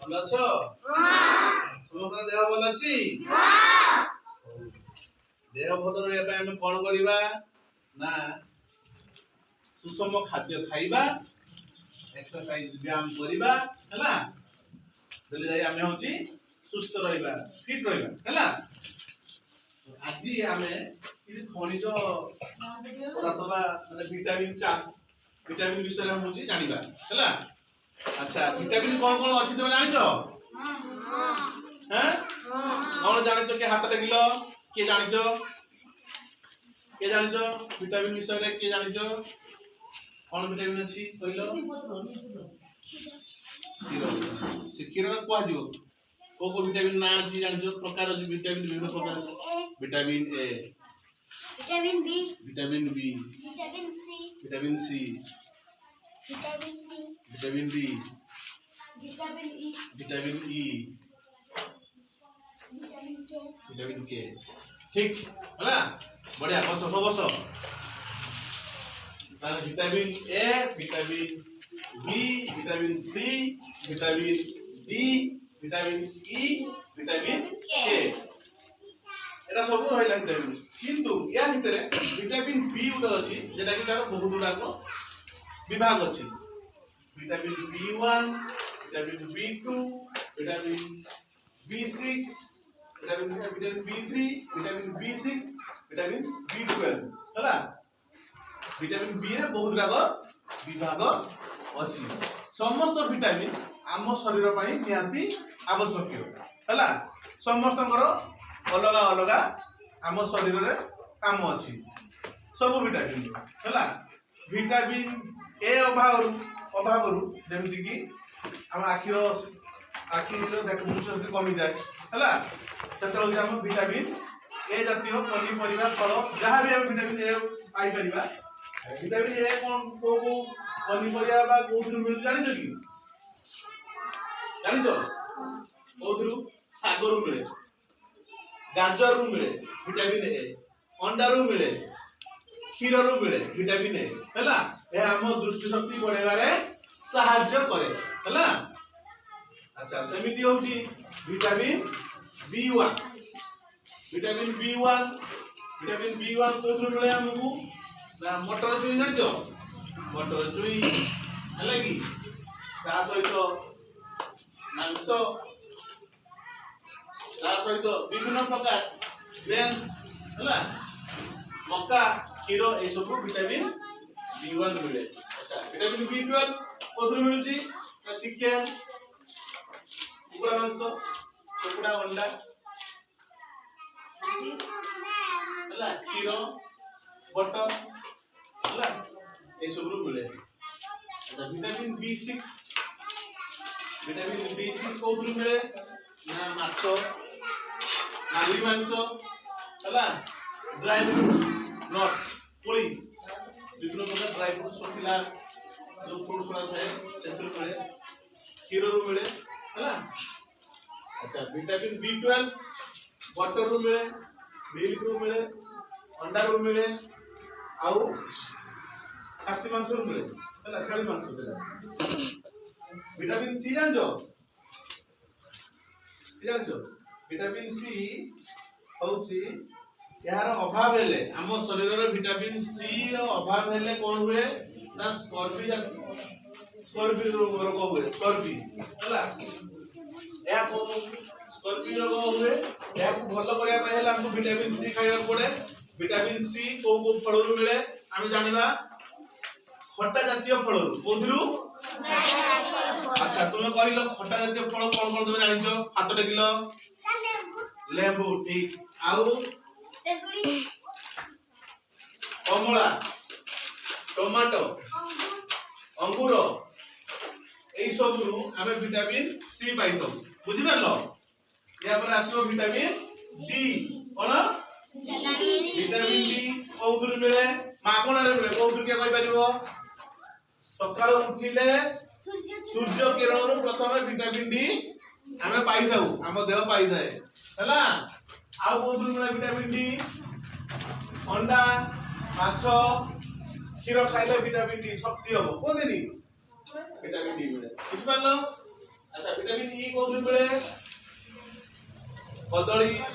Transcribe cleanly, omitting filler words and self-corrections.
ଭଲ ଅଛ? ସମସ୍ତଙ୍କ ଦେହ ଭଲ ଅଛି? ଦେହ ଭଲ ରହିବା ପାଇଁ ଆମେ କଣ କରିବା ନା ସୁଷମ ଖାଦ୍ୟ ଖାଇବା, ଏକ୍ସରସାଇଜ ବ୍ୟାୟାମ କରିବା ହେଲା, ତାହେଲେ ଯାଇ ଆମେ ହଉଛି ସୁସ୍ଥ ରହିବା, ଫିଟ୍ ରହିବା ହେଲା। ଆଜି ଆମେ କିଛି ଖଣିଜ ପଦାର୍ଥ ବା ମାନେ ଭିଟାମିନ୍ ବିଷୟରେ ଆମେ ହଉଛି ଜାଣିବା ହେଲା। ଆଚ୍ଛା, ଭିଟାମିନ୍ କଣ କଣ ଅଛି ତମେ ଜାଣିଛ? କଣ ଜାଣିଛ? କିଏ ହାତ ଟେକିଲ? କିଏ ଜାଣିଛ? ଭିଟାମିନ୍ ବିଷୟରେ କିଏ ଜାଣିଛ? କଣ ଭିଟାମିନ୍ ଅଛି କହିଲ? କ୍ଷୀର। ସେ କ୍ଷୀରଟା କୁହାଯିବ କୋଉ କୋଉ ଭିଟାମିନ୍ ନାଁ ଅଛି ଜାଣିଛ? ପ୍ରକାର ଅଛି ଭିଟାମିନ୍, ବିଭିନ୍ନ ପ୍ରକାର ଅଛି। Vitamin A, vitamin B, vitamin C, vitamin C, vitamin D, vitamin E, vitamin K. ঠিক ହେଲା, বঢ়িয়া, বস বস। তাহলে vitamin A, vitamin B, vitamin C, vitamin D, vitamin E, vitamin K, এটা সব রহিলা ভিটামিন। কিন্তু ইয়া ভিতরে ভিটামিন বি ଗୋଟେ ଅଛି যেটা কি তার বহুত গুড়াক বিভাগ ଅଛି। Vitamin B one, vitamin B2, vitamin বি6, vitamin বি3, vitamin বি6, vitamin বি12 ହେଲା। ভিটামিন বি ରେ ବହୁତ ଗୁଡାକ ବିଭାଗ ଅଛି। ସମସ୍ତ ଭିଟାମିନ୍ ଆମ ଶରୀର ପାଇଁ ନିହାତି ଆବଶ୍ୟକୀୟ ହେଲା। ସମସ୍ତଙ୍କର ଅଲଗା ଅଲଗା ଆମ ଶରୀରରେ କାମ ଅଛି ସବୁ ଭିଟାମିନ୍ ହେଲା। ଭିଟାମିନ୍ ଏ ଅଭାବରୁ ଯେମିତି କି ଆମ ଆଖିର ଦୃଷ୍ଟିଶକ୍ତି କମିଯାଏ ହେଲା। ସେତେବେଳେ ହଉଛି ଆମ ଭିଟାମିନ୍ ଏ ଜାତୀୟ ପନିପରିବା, ଫଳ ଯାହା ବି ଆମେ ଭିଟାମିନ୍ ଏ ପାଇପାରିବା। ଭିଟାମିନ୍ ଏ କଣ କୋଉ ପନିପରିବା ବା କୋଉଥିରୁ ମିଳୁଛି ଜାଣିଛ କି? ଜାଣିଛ? କୋଉଥିରୁ? ଶାଗରୁ ମିଳେ, ଗାଜରରୁ ମିଳେ ଭିଟାମିନ୍ ଏ, ଅଣ୍ଡାରୁ ମିଳେ, କ୍ଷୀରରୁ ମିଳେ ଭିଟାମିନ୍ ଏ ହେଲା। ଏହା ଆମ ଦୃଷ୍ଟିଶକ୍ତି ବଢାଇବାରେ ସାହାଯ୍ୟ କରେ ହେଲା। ଆଚ୍ଛା, ସେମିତି ହଉଛି vitamin B1, vitamin B1, vitamin B1 କୋଉଥିରୁ ମିଳେ ଆମକୁ? ନା ମଟର ଛୁଇଁ ଜାଣିଛ? ମଟର ଛୁଇଁ ହେଲା କି, ତା ସହିତ ମାଂସ, ତା ସହିତ ବିଭିନ୍ନ ପ୍ରକାର ଗ୍ରେନ୍ସ ହେଲା, ମକା, କ୍ଷୀର, এই ସବୁ ଭିଟାମିନ୍ B1 ମିଳେ। ଆଚ୍ଛା, ଭିଟାମିନ୍ B12 କୋଉଥିରୁ ମିଳୁଛି? ନା ଚିକେନ, କୁକୁଡ଼ା ମାଂସ, କୁକୁଡ଼ା ଅଣ୍ଡା ହେଲା, କ୍ଷୀର, ବଟର ହେଲା, এই ସବୁରୁ ମିଳେ। ଆଚ୍ଛା, ଭିଟାମିନ୍ B6, ଭିଟାମିନ୍ B6 କୋଉଥିରୁ ମିଳେ? ନା ମାଛ, ନାଲି ମାଂସ ହେଲା, ଡ୍ରାଇ ଫ୍ରୁଟ, ନଟ୍, କୋଳି, ବିଭିନ୍ନ ପ୍ରକାର ଡ୍ରାଇ ଫ୍ରୁଟ, ଶୁଖିଲା ଯୋଉ ଫ୍ରୁଟ ଗୁଡା ଥାଏ ସେଥିରୁ ମିଳେ, କ୍ଷୀରରୁ ମିଳେ ହେଲା। ଆଚ୍ଛା, ଭିଟାମିନ୍ B12 ବଟରରୁ ମିଳେ, ମିଲ୍କରୁ ମିଳେ, ଅଣ୍ଡାରୁ ମିଳେ, ଆଉ ଖାସି ମାଂସରୁ ମିଳେ ହେଲା, ଛେଳି ମାଂସ। ଭିଟାମିନ୍ ସି ଜାଣିଛ? ଭିଟାମିନ୍ ସି ହଉଛି ଏହାର ଅଭାବ ହେଲେ ଆମ ଶରୀରରେ ଭିଟାମିନ୍ ସି ର ଅଭାବ ହେଲେ କଣ ହୁଏ? ନା ସ୍କର୍ବି ରୋଗ ହୁଏ, ସ୍କର୍ବି ହେଲା। ଏହା ସ୍କର୍ବି ରୋଗ ହୁଏ। ଏହାକୁ ଭଲ କରିବା ପାଇଁ ହେଲେ ଆମକୁ ଭିଟାମିନ୍ ସି ଖାଇବାକୁ ପଡେ। ଭିଟାମିନ୍ ସି କୋଉ କୋଉ ଫଳରୁ ମିଳେ ଆମେ ଜାଣିବା? ଖଟା ଜାତୀୟ ଫଳରୁ। କୋଉଥିରୁ? ଆଚ୍ଛା, ତୁମେ କହିଲ ଖଟା ଜାତୀୟ ଫଳ କଣ କଣ ତମେ ଜାଣିଛ? ହାତ ଟେକିଲ। ଲେମ୍ବୁ, ଠିକ। ଆଉ କମଳା, ଟମାଟୋ, ଅଙ୍ଗୁର, এই ସବୁରୁ ଆମେ ଭିଟାମିନ୍ ସି ପାଇଥାଉ। ବୁଝିପାରିଲ? ଏହା ପରେ ଆସିବ ଭିଟାମିନ୍ ଡି। କଣ? ଭିଟାମିନ୍ ଡି କୋଉଥିରୁ ମିଳେ? ମାଗଣାରେ ମିଳେ। କୋଉଥିରୁ କିଏ କହିପାରିବ? ସକାଳୁ ଉଠିଲେ ସୂର୍ଯ୍ୟ କିରଣରୁ ପ୍ରଥମେ ଭିଟାମିନ୍ ଡି ଆମେ ପାଇଥାଉ, ଆମ ଦେହ ପାଇଥାଏ ହେଲା। ଆଉ କୋଉଥିରୁ ମିଳେ ଭିଟାମିନ୍ ଡି? ଅଣ୍ଡା, ମାଛ, କ୍ଷୀର ଖାଇଲେ ଭିଟାମିନ୍ ଡି ଶକ୍ତି ହବ, କୁହନ୍ତିନି? ଭିଟାମିନ୍ ଡି ମିଳେ। ବୁଝିପାରିଲ? ଆଚ୍ଛା, ଭିଟାମିନ୍ ଇ କୋଉଥିରୁ ମିଳେ? କଦଳୀ